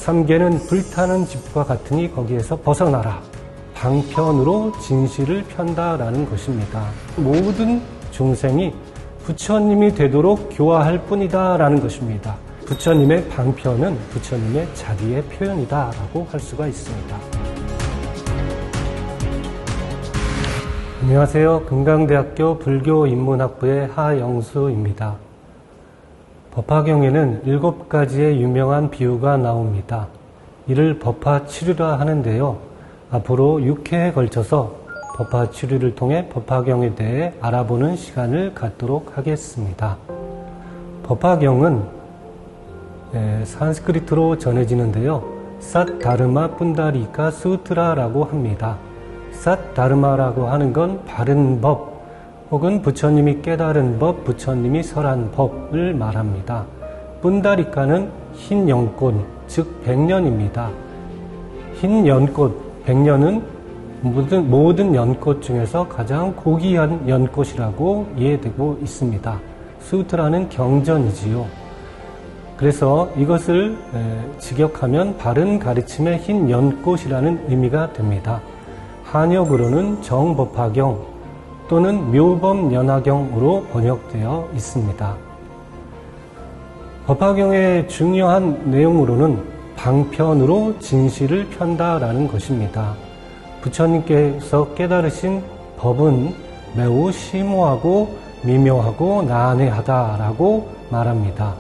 삼계는 불타는 집과 같으니 거기에서 벗어나라. 방편으로 진실을 편다라는 것입니다. 모든 중생이 부처님이 되도록 교화할 뿐이다 라는 것입니다. 부처님의 방편은 부처님의 자기의 표현이다 라고 할 수가 있습니다. 안녕하세요. 금강대학교 불교인문학부의 하영수입니다. 법화경에는 7가지의 유명한 비유가 나옵니다. 이를 법화치류라 하는데요. 앞으로 6회에 걸쳐서 법화치류를 통해 법화경에 대해 알아보는 시간을 갖도록 하겠습니다. 법화경은 산스크리트로 전해지는데요. 삿다르마 푼다리카 수트라라고 합니다. 삿다르마라고 하는 건 바른 법 혹은 부처님이 깨달은 법, 부처님이 설한 법을 말합니다. 푼다리카는 흰 연꽃, 즉 백년입니다. 흰 연꽃, 백년은 모든 연꽃 중에서 가장 고귀한 연꽃이라고 이해되고 있습니다. 수트라는 경전이지요. 그래서 이것을 직역하면 바른 가르침의 흰 연꽃이라는 의미가 됩니다. 한역으로는 정법화경 또는 묘법연화경으로 번역되어 있습니다. 법화경의 중요한 내용으로는 방편으로 진실을 편다라는 것입니다. 부처님께서 깨달으신 법은 매우 심오하고 미묘하고 난해하다라고 말합니다.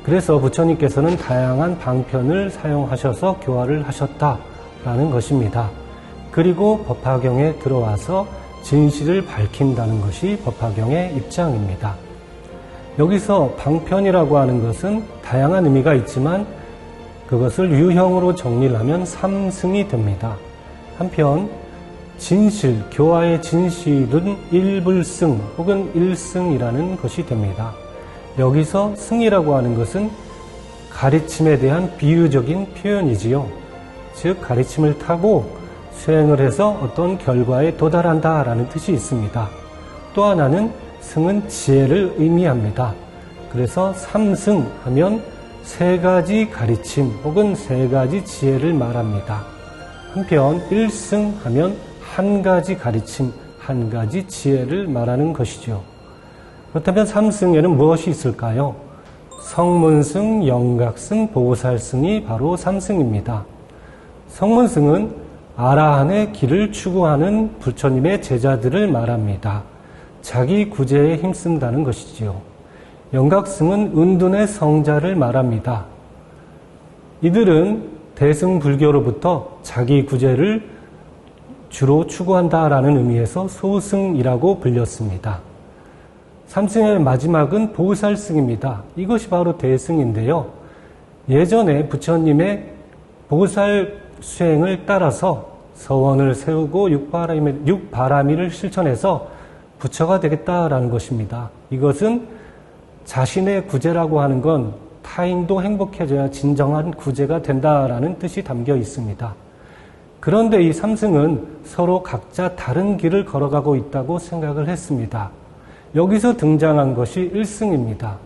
그래서 부처님께서는 다양한 방편을 사용하셔서 교화를 하셨다라는 것입니다. 그리고 법화경에 들어와서 진실을 밝힌다는 것이 법화경의 입장입니다. 여기서 방편이라고 하는 것은 다양한 의미가 있지만 그것을 유형으로 정리를 하면 삼승이 됩니다. 한편 진실, 교화의 진실은 일불승 혹은 일승이라는 것이 됩니다. 여기서 승이라고 하는 것은 가르침에 대한 비유적인 표현이지요. 즉 가르침을 타고 수행을 해서 어떤 결과에 도달한다라는 뜻이 있습니다. 또 하나는 승은 지혜를 의미합니다. 그래서 삼승 하면 3가지 가르침 혹은 3가지 지혜를 말합니다. 한편 일승 하면 1가지 가르침, 1가지 지혜를 말하는 것이죠. 그렇다면 삼승에는 무엇이 있을까요? 성문승, 영각승, 보살승이 바로 삼승입니다. 성문승은 아라한의 길을 추구하는 부처님의 제자들을 말합니다. 자기 구제에 힘쓴다는 것이지요. 영각승은 은둔의 성자를 말합니다. 이들은 대승불교로부터 자기 구제를 주로 추구한다라는 의미에서 소승이라고 불렸습니다. 삼승의 마지막은 보살승입니다. 이것이 바로 대승인데요. 예전에 부처님의 보살 수행을 따라서 서원을 세우고 육바라미를 실천해서 부처가 되겠다라는 것입니다. 이것은 자신의 구제라고 하는 건 타인도 행복해져야 진정한 구제가 된다라는 뜻이 담겨 있습니다. 그런데 이 삼승은 서로 각자 다른 길을 걸어가고 있다고 생각을 했습니다. 여기서 등장한 것이 일승입니다.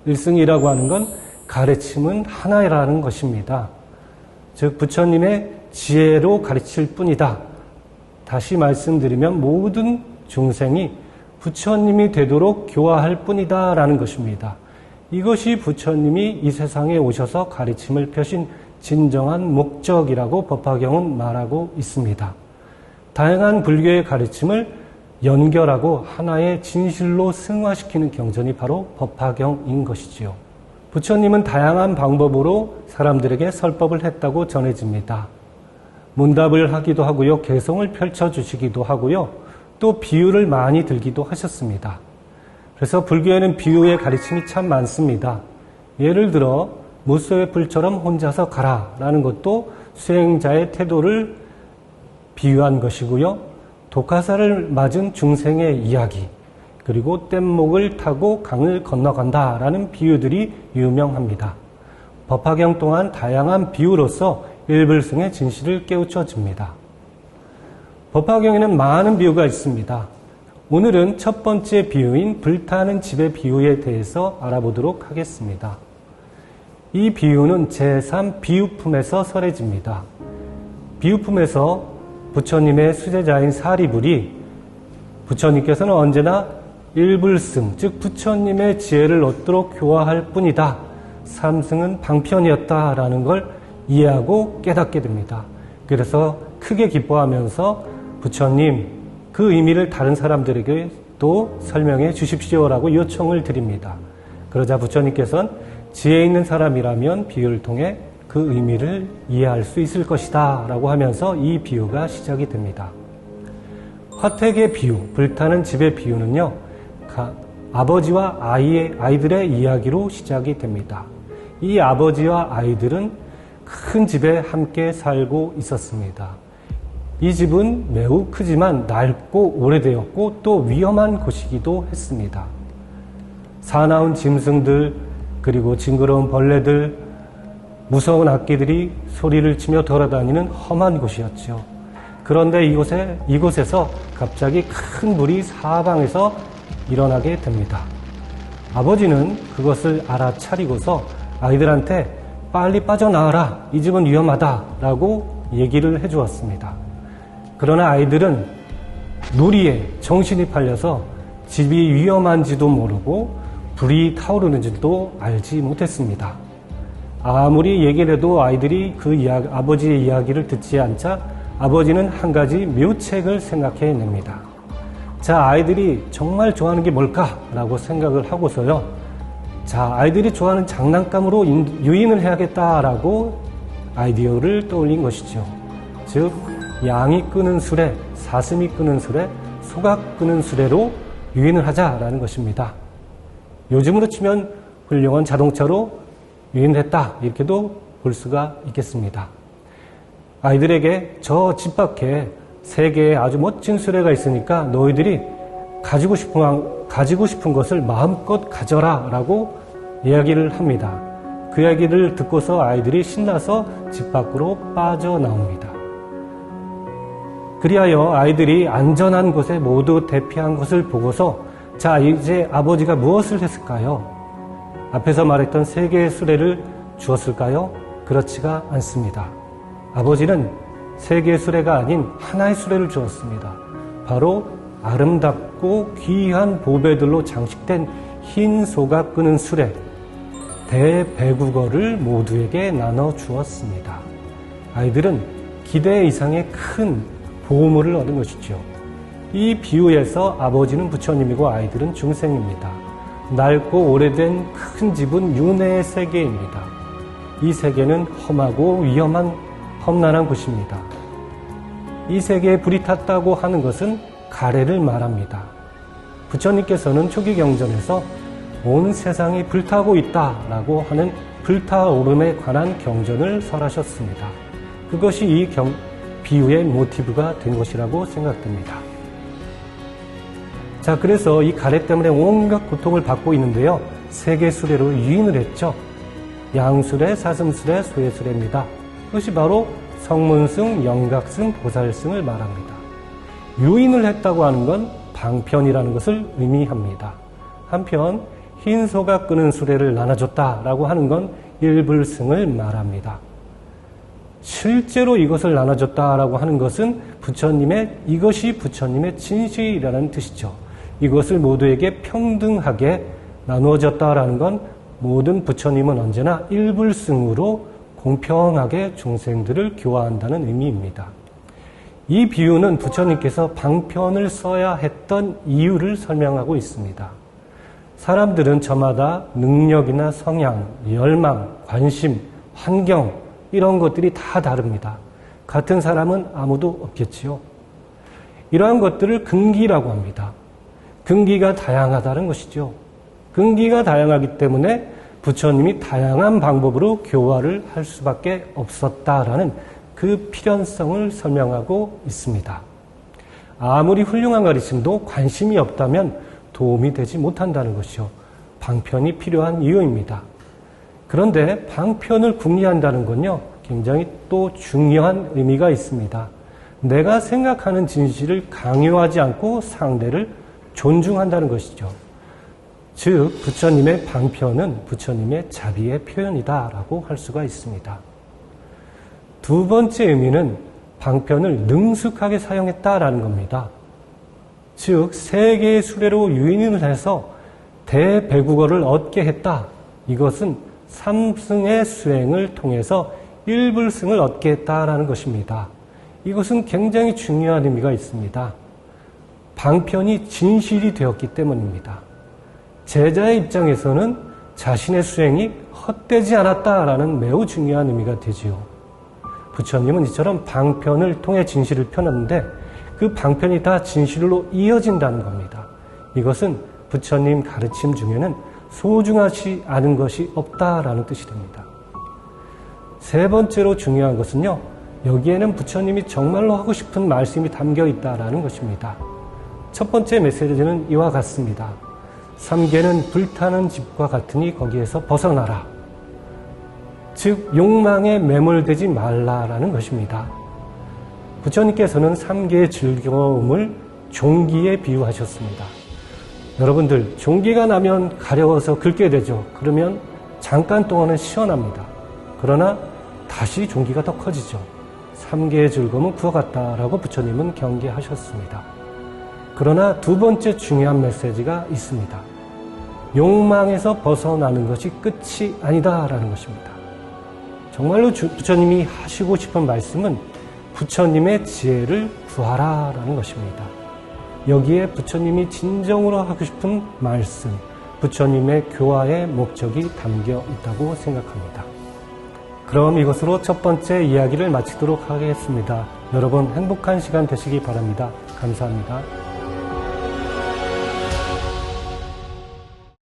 일승이라고 하는 건 가르침은 하나라는 것입니다. 즉 부처님의 지혜로 가르칠 뿐이다. 다시 말씀드리면 모든 중생이 부처님이 되도록 교화할 뿐이다 라는 것입니다. 이것이 부처님이 이 세상에 오셔서 가르침을 펴신 진정한 목적이라고 법화경은 말하고 있습니다. 다양한 불교의 가르침을 연결하고 하나의 진실로 승화시키는 경전이 바로 법화경인 것이지요. 부처님은 다양한 방법으로 사람들에게 설법을 했다고 전해집니다. 문답을 하기도 하고요. 개성을 펼쳐주시기도 하고요. 또 비유를 많이 들기도 하셨습니다. 그래서 불교에는 비유의 가르침이 참 많습니다. 예를 들어 무소의 불처럼 혼자서 가라 라는 것도 수행자의 태도를 비유한 것이고요. 독화살을 맞은 중생의 이야기, 그리고 뗏목을 타고 강을 건너간다 라는 비유들이 유명합니다. 법화경 또한 다양한 비유로서 일불승의 진실을 깨우쳐 줍니다. 법화경에는 많은 비유가 있습니다. 오늘은 첫 번째 비유인 불타는 집의 비유에 대해서 알아보도록 하겠습니다. 이 비유는 제3 비유품에서 설해집니다. 비유품에서 부처님의 수제자인 사리불이 부처님께서는 언제나 일불승, 즉 부처님의 지혜를 얻도록 교화할 뿐이다. 삼승은 방편이었다라는 걸 이해하고 깨닫게 됩니다. 그래서 크게 기뻐하면서 부처님, 그 의미를 다른 사람들에게 또 설명해 주십시오라고 요청을 드립니다. 그러자 부처님께서는 지혜 있는 사람이라면 비유를 통해 그 의미를 이해할 수 있을 것이다 라고 하면서 이 비유가 시작이 됩니다. 화택의 비유, 불타는 집의 비유는요, 아버지와 아이들의 이야기로 시작이 됩니다. 이 아버지와 아이들은 큰 집에 함께 살고 있었습니다. 이 집은 매우 크지만 낡고 오래되었고 또 위험한 곳이기도 했습니다. 사나운 짐승들, 그리고 징그러운 벌레들, 무서운 악기들이 소리를 치며 돌아다니는 험한 곳이었죠. 그런데 이곳에서 갑자기 큰 불이 사방에서 일어나게 됩니다. 아버지는 그것을 알아차리고서 아이들한테 빨리 빠져나와라, 이 집은 위험하다라고 얘기를 해주었습니다. 그러나 아이들은 놀이에 정신이 팔려서 집이 위험한지도 모르고 불이 타오르는지도 알지 못했습니다. 아무리 얘기를 해도 아이들이 아버지의 이야기를 듣지 않자 아버지는 한 가지 묘책을 생각해냅니다. 자, 아이들이 정말 좋아하는 게 뭘까라고 생각을 하고서요. 자, 아이들이 좋아하는 장난감으로 유인을 해야겠다라고 아이디어를 떠올린 것이죠. 즉, 양이 끄는 수레, 사슴이 끄는 수레, 소가 끄는 수레로 유인을 하자라는 것입니다. 요즘으로 치면 훌륭한 자동차로 유인을 했다, 이렇게도 볼 수가 있겠습니다. 아이들에게 저 집 밖에 3개의 아주 멋진 수레가 있으니까 너희들이 가지고 싶은 것을 마음껏 가져라 라고 이야기를 합니다. 그 이야기를 듣고서 아이들이 신나서 집 밖으로 빠져나옵니다. 그리하여 아이들이 안전한 곳에 모두 대피한 것을 보고서 자, 이제 아버지가 무엇을 했을까요? 앞에서 말했던 3개의 수레를 주었을까요? 그렇지가 않습니다. 아버지는 3개의 수레가 아닌 하나의 수레를 주었습니다. 바로 아름답고 귀한 보배들로 장식된 흰 소가 끄는 수레, 대배국어를 모두에게 나눠 주었습니다. 아이들은 기대 이상의 큰 보물을 얻은 것이죠. 이 비유에서 아버지는 부처님이고 아이들은 중생입니다. 낡고 오래된 큰 집은 윤회의 세계입니다. 이 세계는 험하고 험난한 곳입니다. 이 세계에 불이 탔다고 하는 것은 가래를 말합니다. 부처님께서는 초기 경전에서 온 세상이 불타고 있다라고 하는 불타오름에 관한 경전을 설하셨습니다. 그것이 이 비유의 모티브가 된 것이라고 생각됩니다. 자, 그래서 이 가래 때문에 온갖 고통을 받고 있는데요. 3개 수레로 유인을 했죠. 양수레, 사슴수레, 소해수레입니다. 그것이 바로 성문승, 영각승, 보살승을 말합니다. 유인을 했다고 하는 건 방편이라는 것을 의미합니다. 한편 흰 소가 끄는 수레를 나눠줬다라고 하는 건 일불승을 말합니다. 실제로 이것을 나눠줬다라고 하는 것은 이것이 부처님의 진실이라는 뜻이죠. 이것을 모두에게 평등하게 나누어졌다라는 건 모든 부처님은 언제나 일불승으로 공평하게 중생들을 교화한다는 의미입니다. 이 비유는 부처님께서 방편을 써야 했던 이유를 설명하고 있습니다. 사람들은 저마다 능력이나 성향, 열망, 관심, 환경 이런 것들이 다 다릅니다. 같은 사람은 아무도 없겠지요. 이러한 것들을 근기라고 합니다. 근기가 다양하다는 것이죠. 근기가 다양하기 때문에 부처님이 다양한 방법으로 교화를 할 수밖에 없었다라는 그 필연성을 설명하고 있습니다. 아무리 훌륭한 가르침도 관심이 없다면 도움이 되지 못한다는 것이요. 방편이 필요한 이유입니다. 그런데 방편을 궁리한다는 건요, 굉장히 또 중요한 의미가 있습니다. 내가 생각하는 진실을 강요하지 않고 상대를 존중한다는 것이죠. 즉 부처님의 방편은 부처님의 자비의 표현이다라고 할 수가 있습니다. 두 번째 의미는 방편을 능숙하게 사용했다라는 겁니다. 즉 세 개의 수레로 유인을 해서 대배국어를 얻게 했다. 이것은 삼승의 수행을 통해서 일불승을 얻게 했다라는 것입니다. 이것은 굉장히 중요한 의미가 있습니다. 방편이 진실이 되었기 때문입니다. 제자의 입장에서는 자신의 수행이 헛되지 않았다라는 매우 중요한 의미가 되지요. 부처님은 이처럼 방편을 통해 진실을 펴는데 그 방편이 다 진실로 이어진다는 겁니다. 이것은 부처님 가르침 중에는 소중하지 않은 것이 없다라는 뜻이 됩니다. 세 번째로 중요한 것은요, 여기에는 부처님이 정말로 하고 싶은 말씀이 담겨 있다라는 것입니다. 첫 번째 메시지는 이와 같습니다. 삼계는 불타는 집과 같으니 거기에서 벗어나라. 즉 욕망에 매몰되지 말라라는 것입니다. 부처님께서는 삼계의 즐거움을 종기에 비유하셨습니다. 여러분들 종기가 나면 가려워서 긁게 되죠. 그러면 잠깐 동안은 시원합니다. 그러나 다시 종기가 더 커지죠. 삼계의 즐거움은 그와 같다라고 부처님은 경계하셨습니다. 그러나 두 번째 중요한 메시지가 있습니다. 욕망에서 벗어나는 것이 끝이 아니다라는 것입니다. 정말로 부처님이 하시고 싶은 말씀은 부처님의 지혜를 구하라라는 것입니다. 여기에 부처님이 진정으로 하고 싶은 말씀, 부처님의 교화의 목적이 담겨 있다고 생각합니다. 그럼 이것으로 첫 번째 이야기를 마치도록 하겠습니다. 여러분 행복한 시간 되시기 바랍니다. 감사합니다.